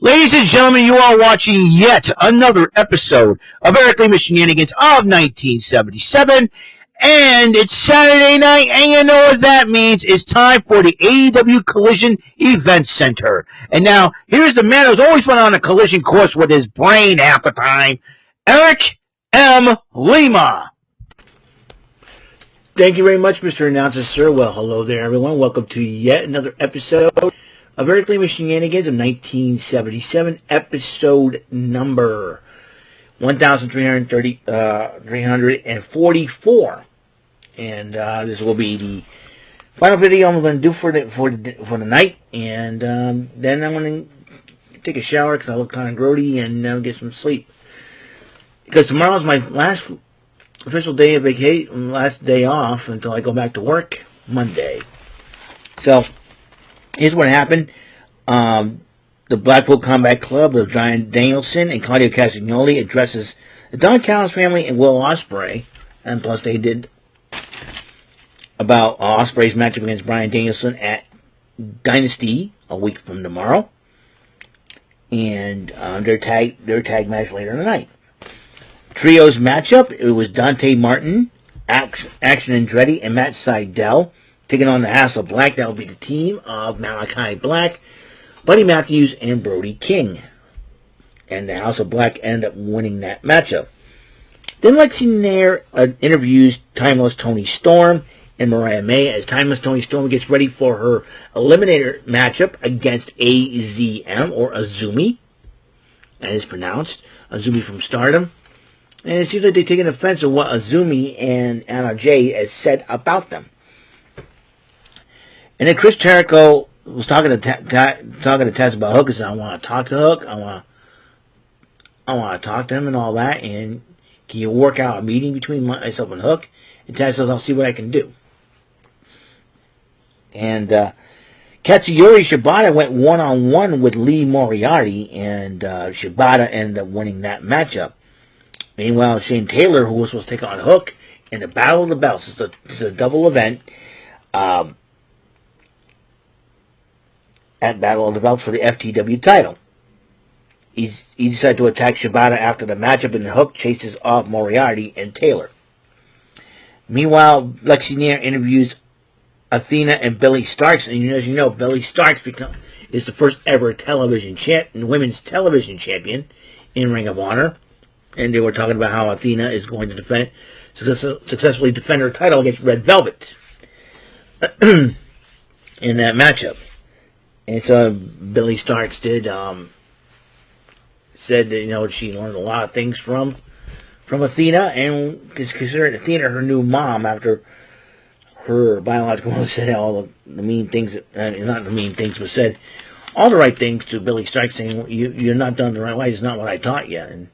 Ladies and gentlemen, you are watching yet another episode of Eric Lima Shenanigans of 1977. And it's Saturday night, and you know what that means. It's time for the AEW Collision Event Center. And now, here's the man who's always been on a collision course with his brain half the time, Eric M. Lima. Thank you very much, Mr. Announcer, sir. Well, hello there, everyone. Welcome to yet another episode of Eric Lima Shenanigans of 1977, episode number 344. And this will be the final video I'm going to do for the night. And then I'm going to take a shower because I look kind of grody and get some sleep. Because tomorrow's my last official day of vacation, last day off until I go back to work Monday. So, here's what happened. The Blackpool Combat Club of Bryan Danielson and Claudio Castagnoli addresses the Don Callis family and Will Ospreay. And plus they did about Ospreay's matchup against Bryan Danielson at Dynasty a week from tomorrow. And their tag match later in the night. Trios matchup, it was Dante Martin, Action Andretti, and Matt Sydal taking on the House of Black. That will be the team of Malachi Black, Buddy Matthews, and Brody King. And the House of Black ended up winning that matchup. Then Lexi Nair interviews Timeless Toni Storm and Mariah May as Timeless Toni Storm gets ready for her Eliminator matchup against AZM, or Azumi, as it's pronounced, Azumi from Stardom. And it seems like they're taking offense of what Azumi and Anna Jay has said about them. And then Chris Jericho was talking to Taz about Hook. He said, I want to talk to Hook. I want to talk to him and all that. And can you work out a meeting between myself and Hook? And Taz says, I'll see what I can do. And Katsuyori Shibata went one-on-one with Lee Moriarty. And Shibata ended up winning that matchup. Meanwhile, Shane Taylor, who was supposed to take on Hook in the Battle of the Belts, it's a double event at Battle of the Belts for the FTW title. He decided to attack Shibata after the matchup, and Hook chases off Moriarty and Taylor. Meanwhile, Lexi Nair interviews Athena and Billy Starks, and as you know, Billy Starks is the first ever women's television champion in Ring of Honor. And they were talking about how Athena is going to successfully defend her title against Red Velvet in that matchup. And so Billy Starks said that she learned a lot of things from Athena, and is considered Athena her new mom after her biological mother said all the mean things, not the mean things, but said all the right things to Billy Starks, saying you're not done the right way. It's not what I taught you. And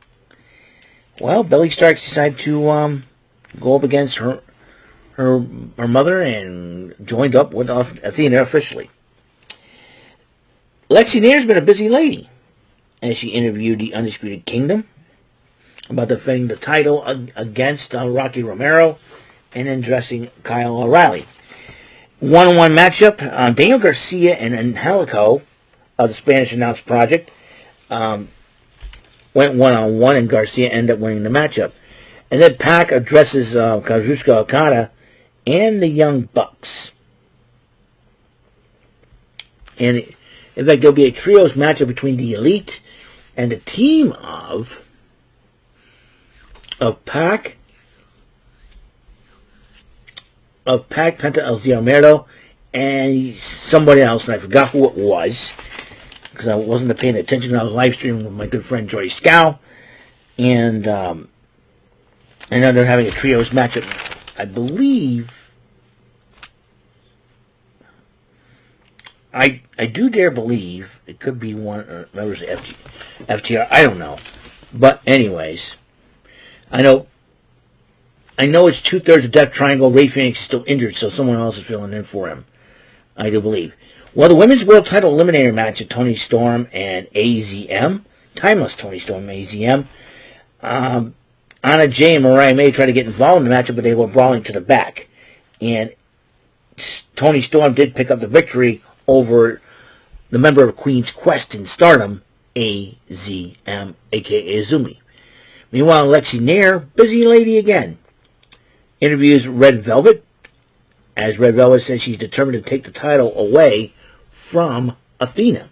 well, Billy Starks decided to go up against her mother and joined up with Athena officially. Lexi Nair's been a busy lady as she interviewed the Undisputed Kingdom about defending the title against Rocky Romero and then dressing Kyle O'Reilly. One-on-one matchup, Daniel Garcia and Angelico of the Spanish Announce Project went one-on-one, and Garcia ended up winning the matchup. And then Pac addresses Kazuchika Okada and the Young Bucks. And in fact, there'll be a trios matchup between the Elite and the team of Pac, Penta El Zio Miedo, and somebody else, and I forgot who it was, because I wasn't paying attention. I was live streaming with my good friend Joy Scow, and I know they're having a trios matchup. I believe, I do dare believe it could be one members of FTR. I don't know, but anyways, I know it's 2/3 of Death Triangle. Ray Phoenix is still injured, so someone else is filling in for him, I do believe. Well, the Women's World Title Eliminator match of Toni Storm and AZM, Timeless Toni Storm and AZM, Anna Jay and Mariah May tried to get involved in the matchup, but they were brawling to the back. And Toni Storm did pick up the victory over the member of Queen's Quest in Stardom, AZM, aka Azumi. Meanwhile, Lexi Nair, busy lady again, interviews Red Velvet, as Red Velvet says she's determined to take the title away from Athena.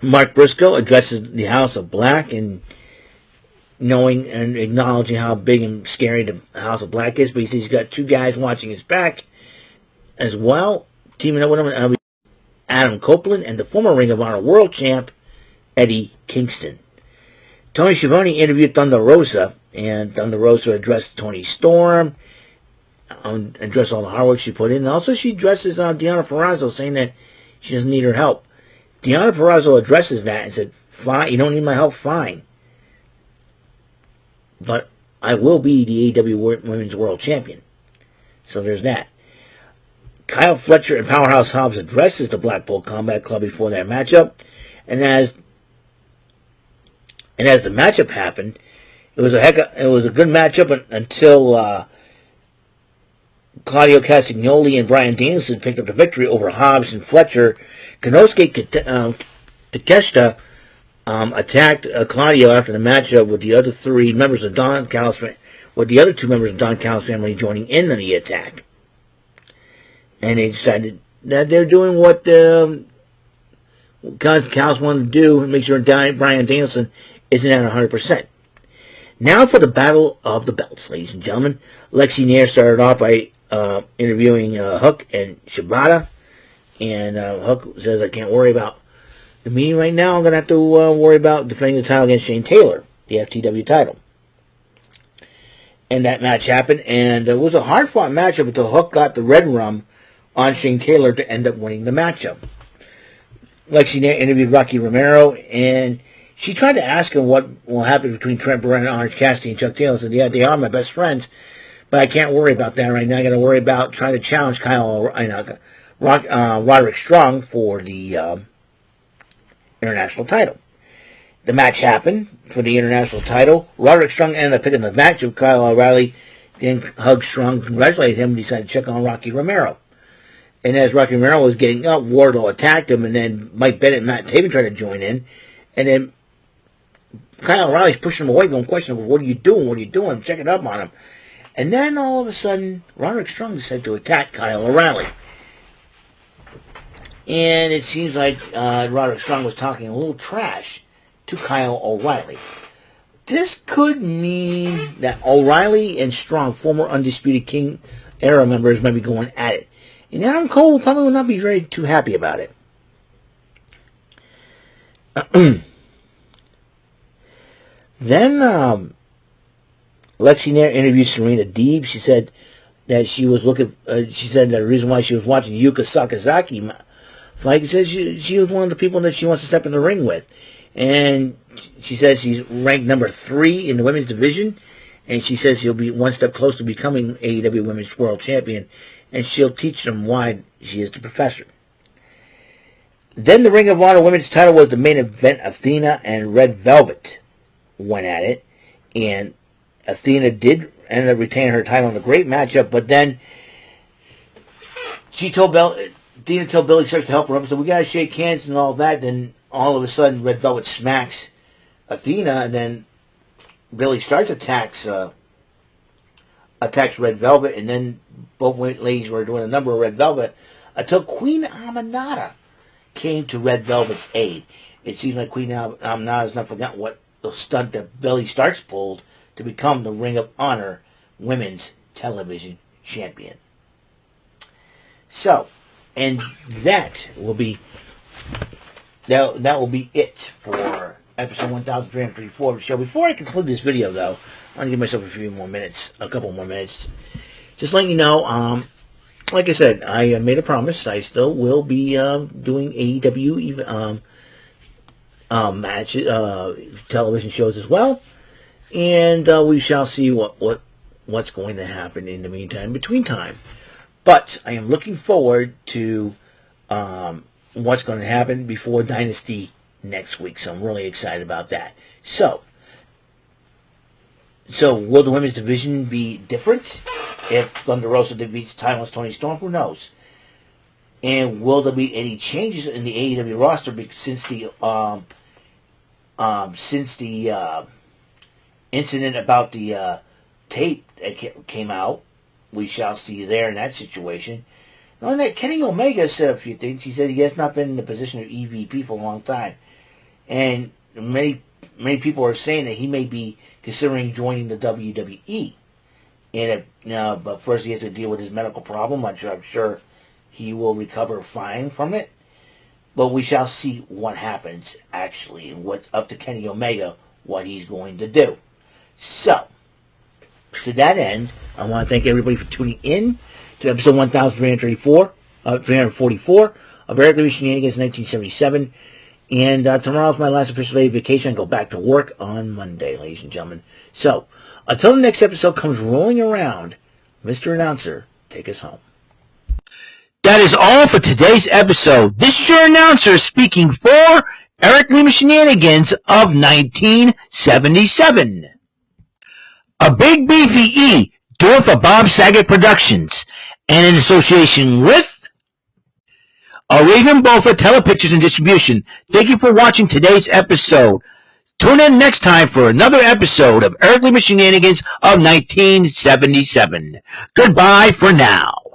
Mark Briscoe addresses the House of Black, and knowing and acknowledging how big and scary the House of Black is, but he says he's got two guys watching his back as well, teaming up with him, Adam Copeland and the former Ring of Honor World Champ, Eddie Kingston. Tony Schiavone interviewed Thunder Rosa, and Thunder Rosa addressed Tony Storm, addressed all the hard work she put in, and also she addresses Deonna Purrazzo, saying that she doesn't need her help. Deonna Purrazzo addresses that and said, "Fine, you don't need my help, fine. But I will be the AEW Women's World Champion." So there's that. Kyle Fletcher and Powerhouse Hobbs addresses the Blackpool Combat Club before that matchup, and as the matchup happened, it was a good matchup until Claudio Castagnoli and Bryan Danielson picked up the victory over Hobbs and Fletcher. Konosuke Takeshita attacked Claudio after the matchup with the other three members of Don Callis, with the other two members of Don Callis' family joining in on the attack. And they decided that they're doing what Callis wanted to do and make sure Bryan Danielson isn't at 100%. Now for the Battle of the Belts, ladies and gentlemen. Lexi Nair started off by interviewing Hook and Shibata. And Hook says, "I can't worry about the meeting right now. I'm going to have to worry about defending the title against Shane Taylor, the FTW title." And that match happened, and it was a hard-fought matchup until Hook got the red rum on Shane Taylor to end up winning the matchup. Lexi Nair interviewed Rocky Romero, and she tried to ask him what will happen between Trent Barrett and Orange Cassidy, and Chuck Taylor said, "Yeah, they are my best friends, but I can't worry about that right now. I got to worry about trying to challenge Roderick Strong for the international title." The match happened for the international title. Roderick Strong ended up picking the match of Kyle O'Reilly, then hugged Strong, congratulated him, and decided to check on Rocky Romero. And as Rocky Romero was getting up, Wardlow attacked him, and then Mike Bennett and Matt Taven tried to join in. And then Kyle O'Reilly's pushing him away, going, questioning, "What are you doing? What are you doing?" I'm checking up on him. And then all of a sudden, Roderick Strong decided to attack Kyle O'Reilly. And it seems like Roderick Strong was talking a little trash to Kyle O'Reilly. This could mean that O'Reilly and Strong, former Undisputed King era members, might be going at it. And Adam Cole probably will not be very too happy about it. Then Lexi Nair interviewed Serena Deeb. She said that she was looking. She said that the reason why she was watching Yuka Sakazaki fight, says she was one of the people that she wants to step in the ring with, and she says she's ranked number 3 in the women's division, and she says she'll be one step closer to becoming AEW Women's World Champion, and she'll teach them why she is the professor. Then the Ring of Honor Women's title was the main event. Athena and Red Velvet went at it, and Athena did end up retaining her title in a great matchup, but then Athena told Billy Starks to help her up, so we gotta shake hands and all that. Then all of a sudden Red Velvet smacks Athena, and then Billy Starks attacks Red Velvet, and then both ladies were doing a number of Red Velvet until Queen Aminata came to Red Velvet's aid. It seems like Queen Aminata has not forgotten what the stunt that Billy Starks pulled to become the Ring of Honor Women's Television Champion. So, and that will be it for episode 1334 of the show. Before I conclude this video, though, I'm going to give myself a couple more minutes. Just letting you know, like I said, I made a promise. I still will be doing AEW television shows as well, and we shall see what's going to happen in the meantime, between time. But I am looking forward to what's going to happen before Dynasty next week, so I'm really excited about that. So will the women's division be different if Thunder Rosa defeats Timeless Tony Storm? Who knows? And will there be any changes in the AEW roster since the incident about the tape that came out? We shall see there in that situation. On that, Kenny Omega said a few things. He said he has not been in the position of EVP for a long time, and many people are saying that he may be considering joining the WWE. And but first he has to deal with his medical problem. I'm sure he will recover fine from it. But we shall see what happens actually, and what's up to Kenny Omega, what he's going to do. So, to that end, I want to thank everybody for tuning in to episode 1344 of Eric Lima Shenanigans 1977. And tomorrow's my last official day of vacation. I go back to work on Monday, ladies and gentlemen. So, until the next episode comes rolling around, Mr. Announcer, take us home. That is all for today's episode. This is your announcer speaking for Eric Lima Shenanigans of 1977. A Big Beefy E, doing for Bob Saget Productions, and in association with a Raven Bofa Telepictures and Distribution. Thank you for watching today's episode. Tune in next time for another episode of Eric Lima Shenanigans of 1977. Goodbye for now.